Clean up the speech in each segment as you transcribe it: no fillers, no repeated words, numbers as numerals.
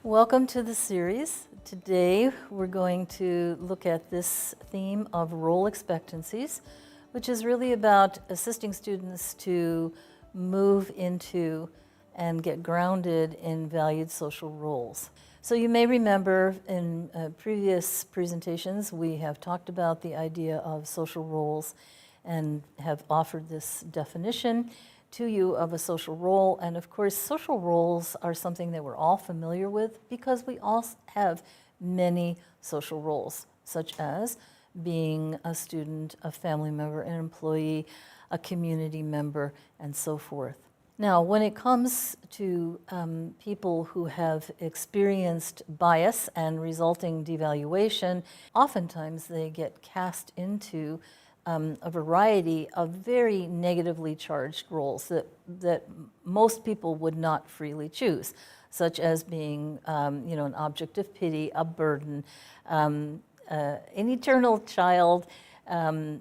Welcome to the series. Today we're going to look at this theme of role expectancies, which is really about assisting students to move into and get grounded in valued social roles. So you may remember in previous presentations we have talked about the idea of social roles and have offered this definition to you of a social role. And of course, social roles are something that we're all familiar with because we all have many social roles, such as being a student, a family member, an employee, a community member, and so forth. Now, when it comes to people who have experienced bias and resulting devaluation, oftentimes they get cast into a variety of very negatively charged roles that most people would not freely choose, such as being an object of pity, a burden, an eternal child, and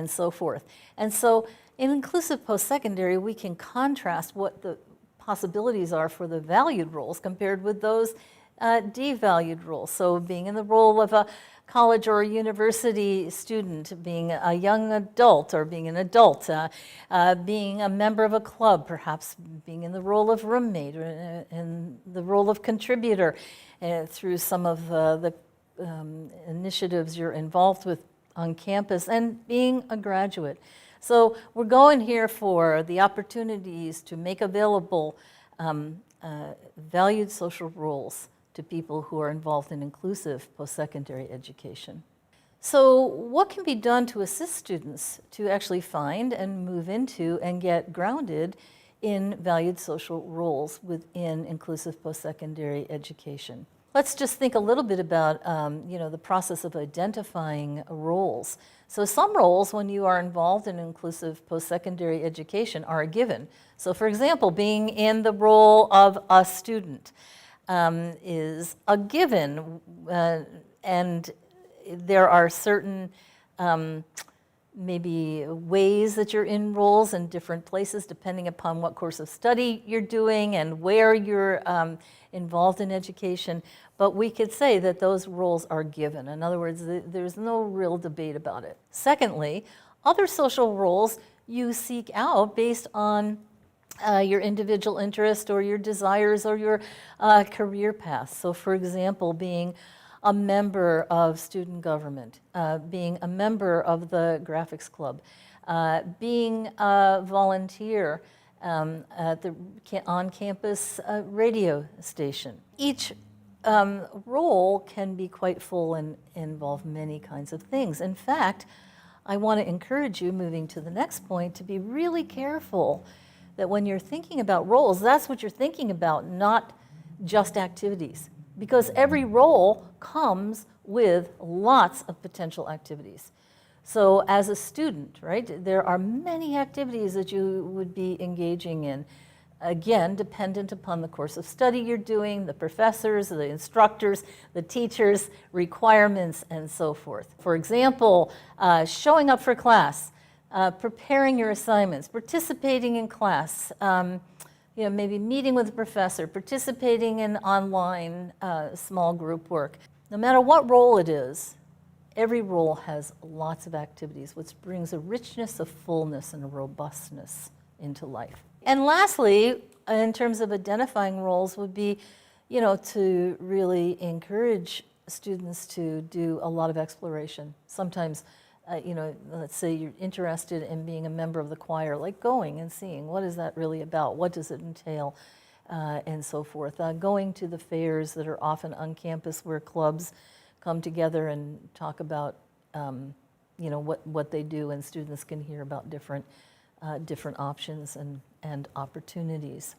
so forth. And so in inclusive post-secondary, we can contrast what the possibilities are for the valued roles compared with those devalued roles. So being in the role of a college or a university student, being a young adult or being an adult, being a member of a club, perhaps being in the role of roommate or in the role of contributor through some of the initiatives you're involved with on campus, and being a graduate. So we're going here for the opportunities to make available valued social roles to people who are involved in inclusive post-secondary education. So what can be done to assist students to actually find and move into and get grounded in valued social roles within inclusive post-secondary education? Let's just think a little bit about the process of identifying roles. So some roles, when you are involved in inclusive post-secondary education, are a given. So for example, being in the role of a student is a given, and there are certain maybe ways that you're in roles in different places depending upon what course of study you're doing and where you're involved in education, but we could say that those roles are given. In other words, there's no real debate about it. Secondly, other social roles you seek out based on your individual interest or your desires or your career path. So for example, being a member of student government, being a member of the graphics club, being a volunteer at the on-campus radio station. Each role can be quite full and involve many kinds of things. In fact, I want to encourage you, moving to the next point, to be really careful that when you're thinking about roles, that's what you're thinking about, not just activities. Because every role comes with lots of potential activities. So as a student, right, there are many activities that you would be engaging in. Again, dependent upon the course of study you're doing, the professors, the instructors, the teachers, requirements, and so forth. For example, showing up for class, preparing your assignments, participating in class, maybe meeting with a professor, participating in online small group work. No matter what role it is, every role has lots of activities, which brings a richness, a fullness, and a robustness into life. And lastly, in terms of identifying roles, would be, to really encourage students to do a lot of exploration. Sometimes let's say you're interested in being a member of the choir, like going and seeing what is that really about, what does it entail, and so forth. Going to the fairs that are often on campus where clubs come together and talk about what they do, and students can hear about different options and opportunities.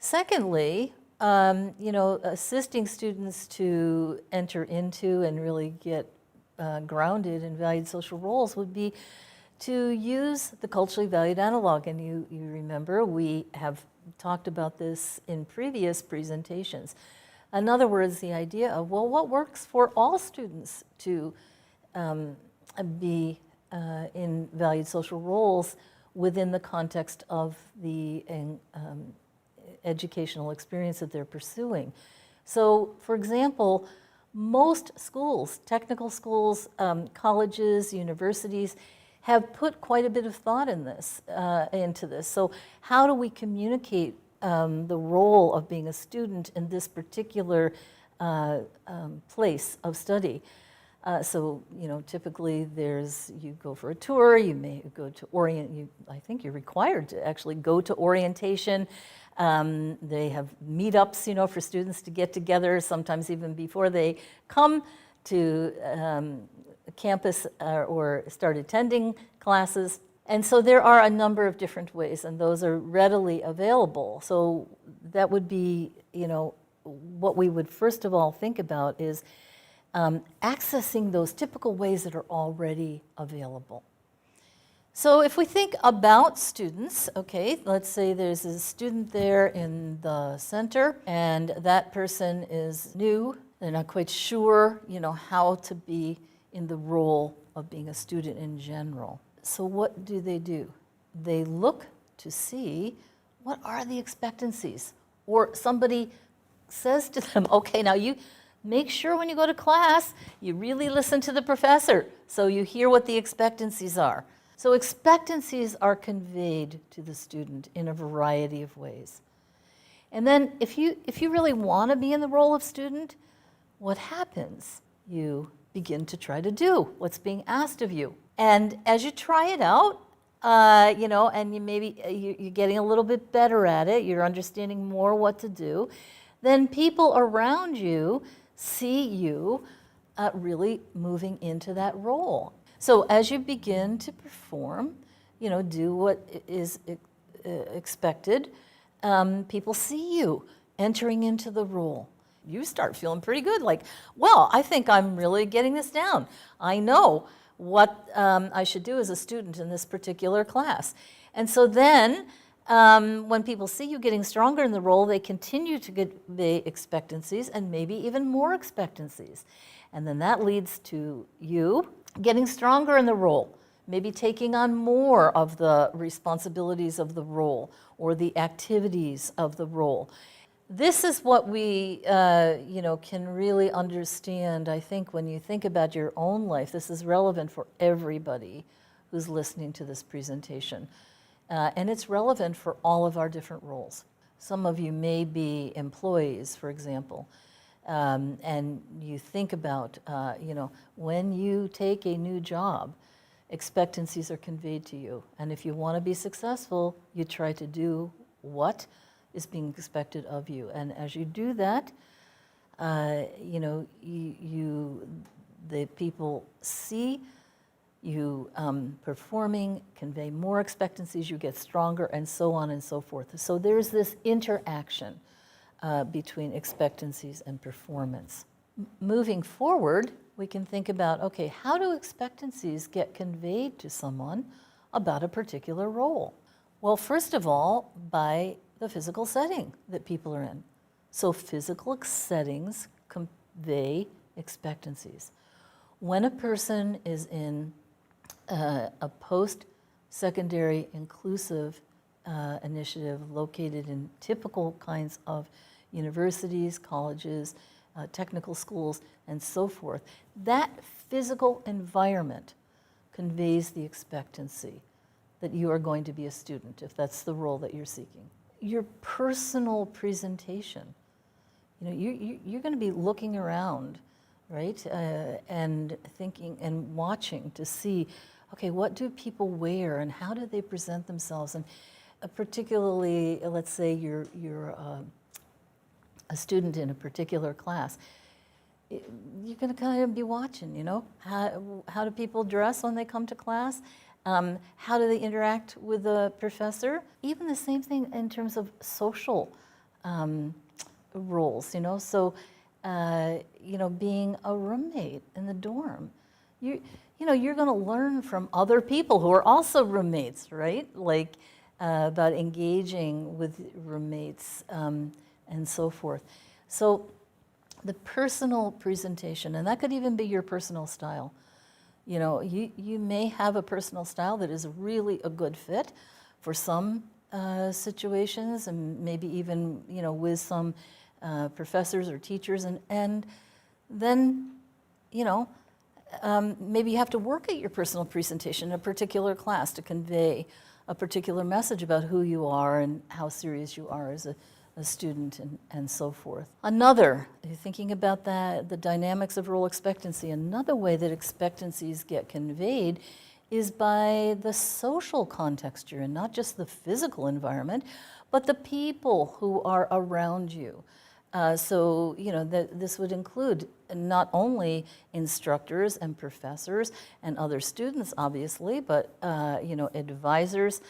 Secondly, assisting students to enter into and really get grounded in valued social roles would be to use the culturally valued analog. And you remember we have talked about this in previous presentations. In other words, the idea of, well, what works for all students to be in valued social roles within the context of the educational experience that they're pursuing. So, for example, most schools, technical schools, colleges, universities, have put quite a bit of thought into this. So how do we communicate the role of being a student in this particular place of study? So, typically you go for a tour, you may go to I think you're required to actually go to orientation. They have meetups, for students to get together, sometimes even before they come to campus or start attending classes. And so there are a number of different ways, and those are readily available. So that would be, what we would first of all think about is accessing those typical ways that are already available. So if we think about students, okay, let's say there's a student there in the center, and that person is new. They're not quite sure, how to be in the role of being a student in general. So what do? They look to see what are the expectancies. Or somebody says to them, okay, now you make sure when you go to class, you really listen to the professor so you hear what the expectancies are. So expectancies are conveyed to the student in a variety of ways. And then if you really want to be in the role of student, what happens? You begin to try to do what's being asked of you. And as you try it out, and you're getting a little bit better at it, you're understanding more what to do, then people around you see you really moving into that role. So as you begin to perform, do what is expected, people see you entering into the role. You start feeling pretty good, like, well, I think I'm really getting this down. I know what I should do as a student in this particular class. And so then, when people see you getting stronger in the role, they continue to get the expectancies and maybe even more expectancies. And then that leads to you getting stronger in the role, maybe taking on more of the responsibilities of the role or the activities of the role. This is what we can really understand, I think, when you think about your own life. This is relevant for everybody who's listening to this presentation. And it's relevant for all of our different roles. Some of you may be employees, for example, and you think about, when you take a new job, expectancies are conveyed to you. And if you want to be successful, you try to do what is being expected of you. And as you do that, the people see you performing, convey more expectancies, you get stronger, and so on and so forth. So there's this interaction between expectancies and performance. Moving forward, we can think about, okay, how do expectancies get conveyed to someone about a particular role? Well, first of all, by the physical setting that people are in. So physical settings convey expectancies. When a person is in a post-secondary inclusive initiative located in typical kinds of universities, colleges, technical schools, and so forth, that physical environment conveys the expectancy that you are going to be a student, if that's the role that you're seeking. Your personal presentation, you're going to be looking around, right, and thinking and watching to see, okay, what do people wear and how do they present themselves? And particularly, let's say you're a student in a particular class, you're going to kind of be watching, how do people dress when they come to class? How do they interact with the professor? Even the same thing in terms of social roles, So, being a roommate in the dorm, you're going to learn from other people who are also roommates, right? Like about engaging with roommates and so forth. So, the personal presentation, and that could even be your personal style. You may have a personal style that is really a good fit for some situations, and maybe even, with some professors or teachers, and then, you know, maybe you have to work at your personal presentation in a particular class to convey a particular message about who you are and how serious you are as a student and so forth. Another, thinking about that, the dynamics of role expectancy, another way that expectancies get conveyed is by the social context you're in, not just the physical environment, but the people who are around you. So, you know, this would include not only instructors and professors and other students, obviously, but, you know, advisors,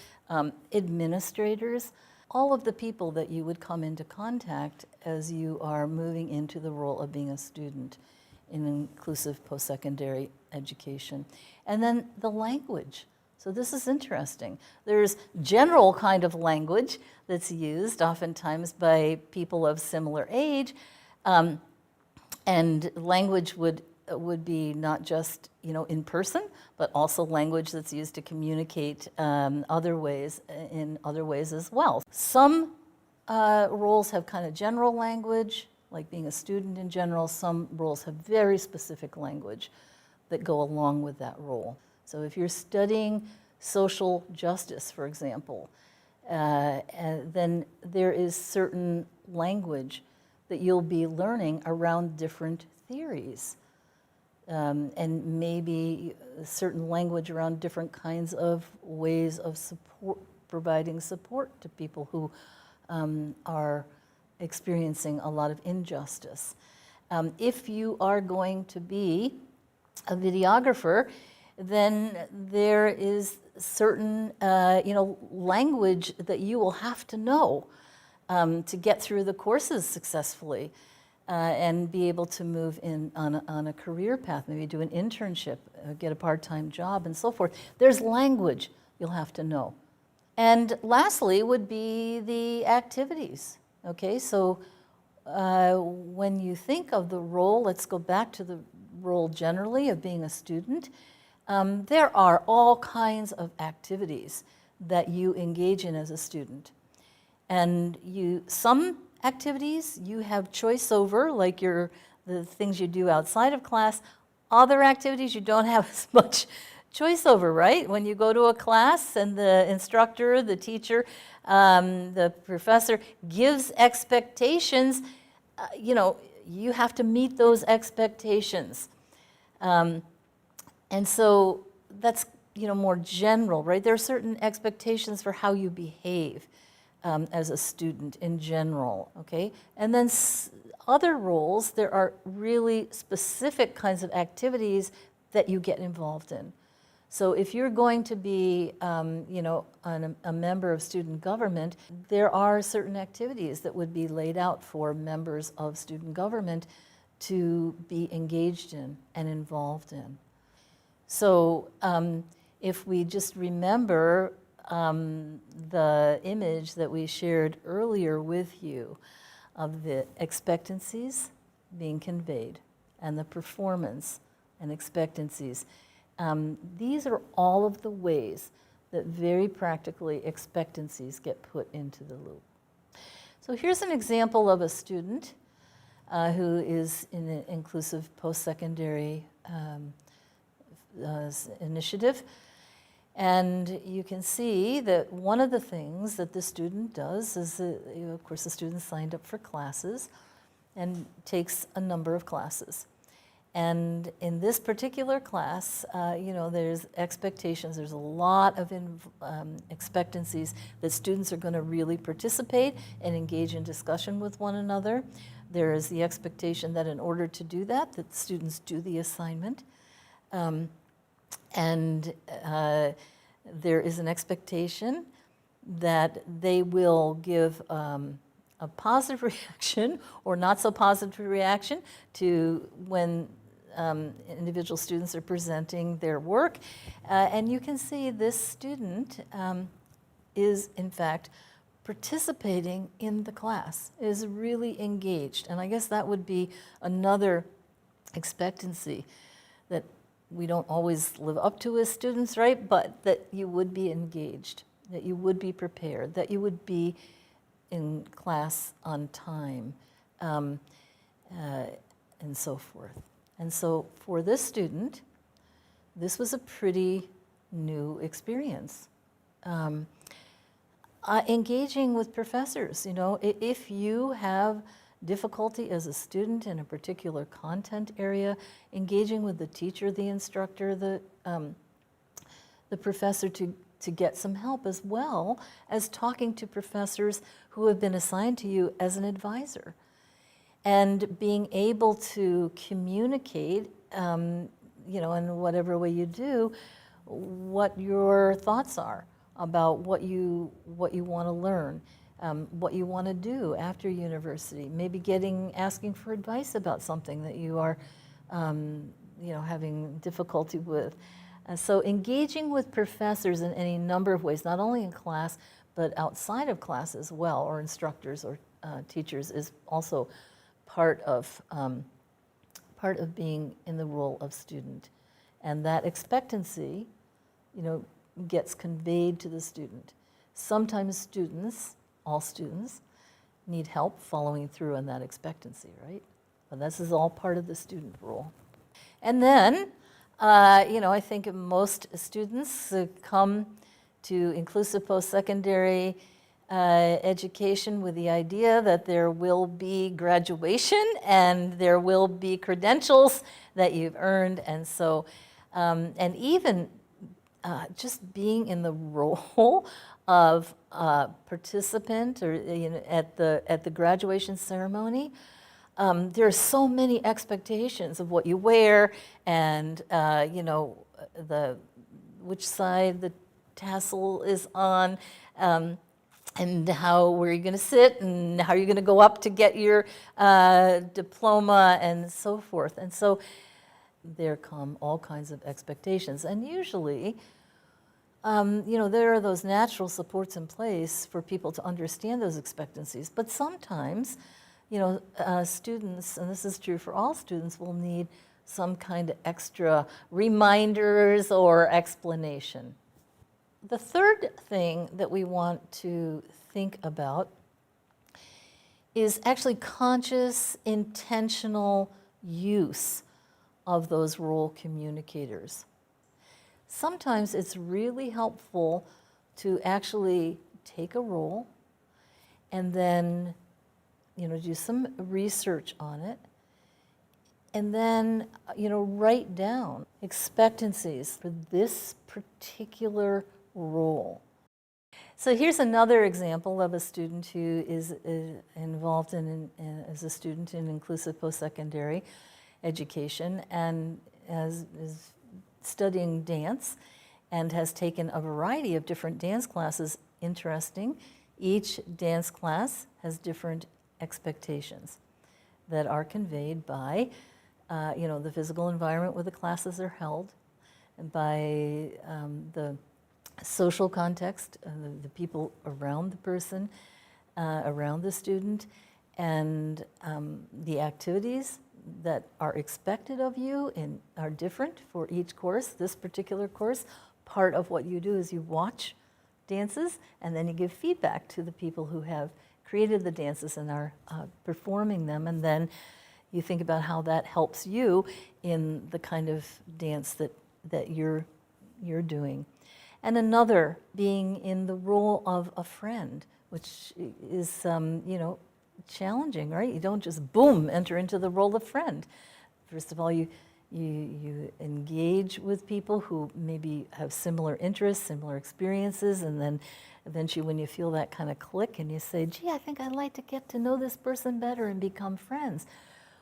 administrators, all of the people that you would come into contact as you are moving into the role of being a student in inclusive post-secondary education. And then the language. So this is interesting. There's general kind of language that's used oftentimes by people of similar age, and language would be not just, you know, in person, but also language that's used to communicate in other ways as well. Some roles have kind of general language, like being a student in general. Some roles have very specific language that go along with that role. So if you're studying social justice, for example, then there is certain language that you'll be learning around different theories. And maybe certain language around different kinds of ways of support, providing support to people who are experiencing a lot of injustice. If you are going to be a videographer, then there is certain you know, language that you will have to know to get through the courses successfully. And be able to move in on a career path, maybe do an internship, get a part-time job, and so forth. There's language you'll have to know. And lastly would be the activities. Okay, so when you think of the role, let's go back to the role generally of being a student. There are all kinds of activities that you engage in as a student. And some activities you have choice over, like the things you do outside of class. Other activities you don't have as much choice over, right? When you go to a class and the instructor, the teacher, the professor gives expectations, you know, you have to meet those expectations. And so that's, you know, more general, right? There are certain expectations for how you behave as a student in general, okay? And then other roles, there are really specific kinds of activities that you get involved in. So if you're going to be, you know, a member of student government, there are certain activities that would be laid out for members of student government to be engaged in and involved in. So if we just remember the image that we shared earlier with you of the expectancies being conveyed and the performance and expectancies. These are all of the ways that very practically expectancies get put into the loop. So here's an example of a student who is in an inclusive post-secondary initiative. And you can see that one of the things that the student does is, of course, the student signed up for classes and takes a number of classes. And in this particular class, you know, there's expectations. There's a lot of expectancies that students are going to really participate and engage in discussion with one another. There is the expectation that in order to do that students do the assignment. And there is an expectation that they will give a positive reaction or not so positive reaction to when individual students are presenting their work. And you can see this student is, in fact, participating in the class, is really engaged. And I guess that would be another expectancy that we don't always live up to as students, right? But that you would be engaged, that you would be prepared, that you would be in class on time, um, and so forth. And so for this student, this was a pretty new experience. Engaging with professors, if you have difficulty as a student in a particular content area, engaging with the teacher, the instructor, the professor to get some help, as well as talking to professors who have been assigned to you as an advisor. And being able to communicate, in whatever way you do, what your thoughts are about what you want to learn, what you want to do after university. Maybe asking for advice about something that you are, having difficulty with. So engaging with professors in any number of ways, not only in class, but outside of class as well, or instructors or teachers, is also part of being in the role of student. And that expectancy, gets conveyed to the student. Sometimes students, all students, need help following through on that expectancy, right? But this is all part of the student role. And then, I think most students come to inclusive post-secondary education with the idea that there will be graduation and there will be credentials that you've earned. And so, and even just being in the role of participant, or at the graduation ceremony, there are so many expectations of what you wear, and which side the tassel is on, and where you're going to sit, and how you're going to go up to get your diploma, and so forth. And so there come all kinds of expectations, and usually, there are those natural supports in place for people to understand those expectancies. But sometimes, students, and this is true for all students, will need some kind of extra reminders or explanation. The third thing that we want to think about is actually conscious, intentional use of those role communicators. Sometimes it's really helpful to actually take a role and then, do some research on it, and then, write down expectancies for this particular role. So here's another example of a student who is involved as a student in inclusive post-secondary education, and is studying dance, and has taken a variety of different dance classes. Interesting, each dance class has different expectations that are conveyed by the physical environment where the classes are held, and by the social context, the people around the person, around the student, and the activities that are expected of you and are different for each course. This particular course, part of what you do is you watch dances, and then you give feedback to the people who have created the dances and are performing them, and then you think about how that helps you in the kind of dance that you're doing. And another, being in the role of a friend, which is challenging, right? You don't just boom enter into the role of friend. First of all, you engage with people who maybe have similar interests, similar experiences, and then eventually when you feel that kind of click and you say, gee, I think I'd like to get to know this person better and become friends.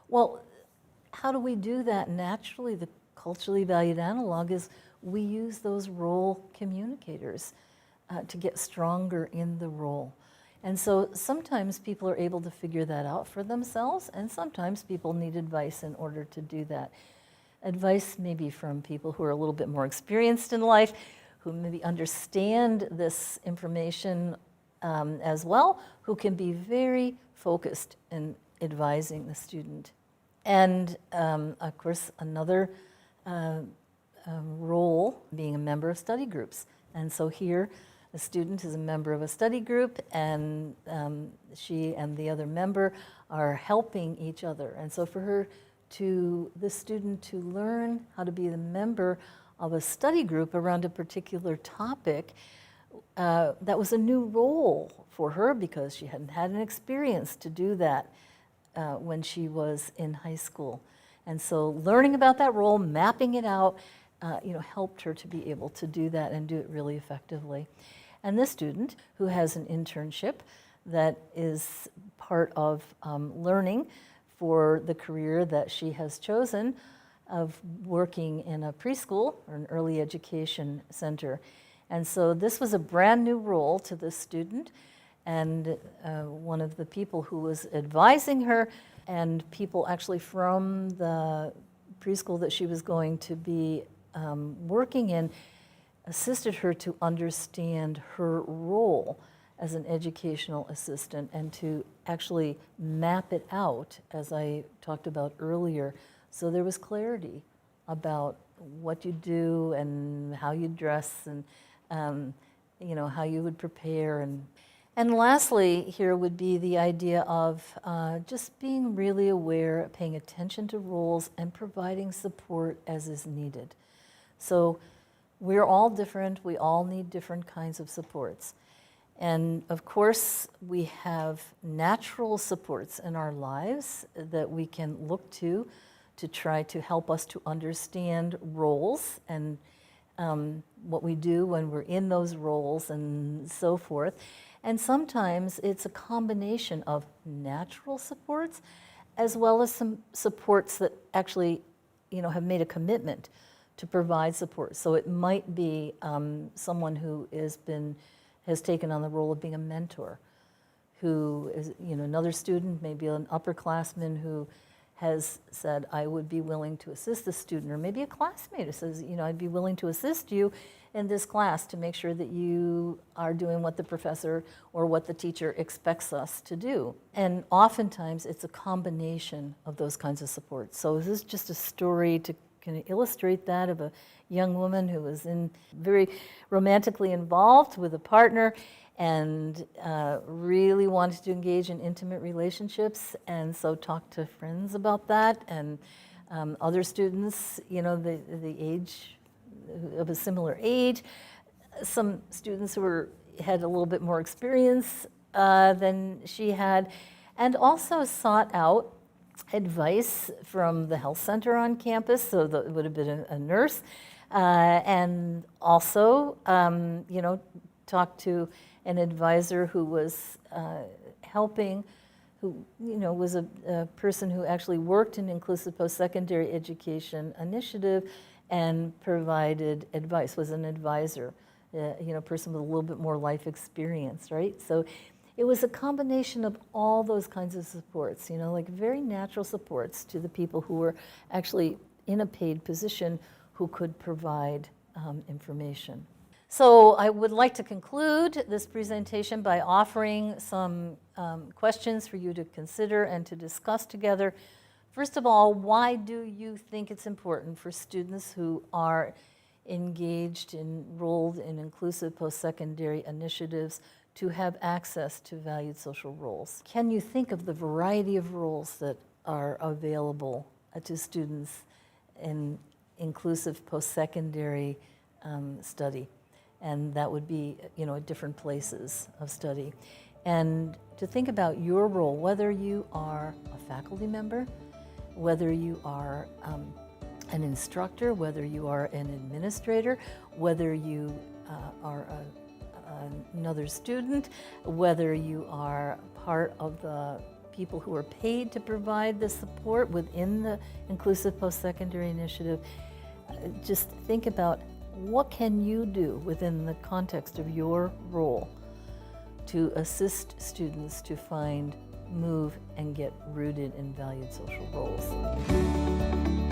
Well, how do we do that naturally? The culturally valued analog is we use those role communicators to get stronger in the role. And so sometimes people are able to figure that out for themselves, and sometimes people need advice in order to do that. Advice maybe from people who are a little bit more experienced in life, who maybe understand this information as well, who can be very focused in advising the student. And of course, another role being a member of study groups. And so here, The student is a member of a study group, and she and the other member are helping each other. And so for the student to learn how to be the member of a study group around a particular topic, that was a new role for her because she hadn't had an experience to do that when she was in high school. And so learning about that role, mapping it out, helped her to be able to do that and do it really effectively. And this student, who has an internship that is part of learning for the career that she has chosen of working in a preschool or an early education center. And so this was a brand new role to this student, and one of the people who was advising her and people actually from the preschool that she was going to be working in assisted her to understand her role as an educational assistant and to actually map it out, as I talked about earlier. So there was clarity about what you do and how you dress and how you would prepare. And lastly, here would be the idea of just being really aware, paying attention to roles, and providing support as is needed. So we're all different. We all need different kinds of supports. And of course, we have natural supports in our lives that we can look to try to help us to understand roles and what we do when we're in those roles and so forth. And sometimes it's a combination of natural supports as well as some supports that actually, have made a commitment to provide support. So it might be someone who has taken on the role of being a mentor, who is, another student, maybe an upperclassman who has said, I would be willing to assist the student, or maybe a classmate who says, I'd be willing to assist you in this class to make sure that you are doing what the professor or what the teacher expects us to do. And oftentimes it's a combination of those kinds of supports. So this is just a story to kind of illustrate that of a young woman who was very romantically involved with a partner and really wanted to engage in intimate relationships, and so talked to friends about that and other students, the age of a similar age, some students who had a little bit more experience than she had, and also sought out advice from the health center on campus, so it would have been a nurse, and also, talked to an advisor who was helping, who was a person who actually worked in inclusive post-secondary education initiative and provided advice, was an advisor, a person with a little bit more life experience, right? So it was a combination of all those kinds of supports, like very natural supports to the people who were actually in a paid position who could provide information. So I would like to conclude this presentation by offering some questions for you to consider and to discuss together. First of all, why do you think it's important for students who are engaged, enrolled in inclusive post-secondary initiatives to have access to valued social roles? Can you think of the variety of roles that are available to students in inclusive post-secondary study? And that would be, at different places of study. And to think about your role, whether you are a faculty member, whether you are an instructor, whether you are an administrator, whether you are another student, whether you are part of the people who are paid to provide the support within the Inclusive Post-Secondary Initiative. Just think about what can you do within the context of your role to assist students to find, move, and get rooted in valued social roles.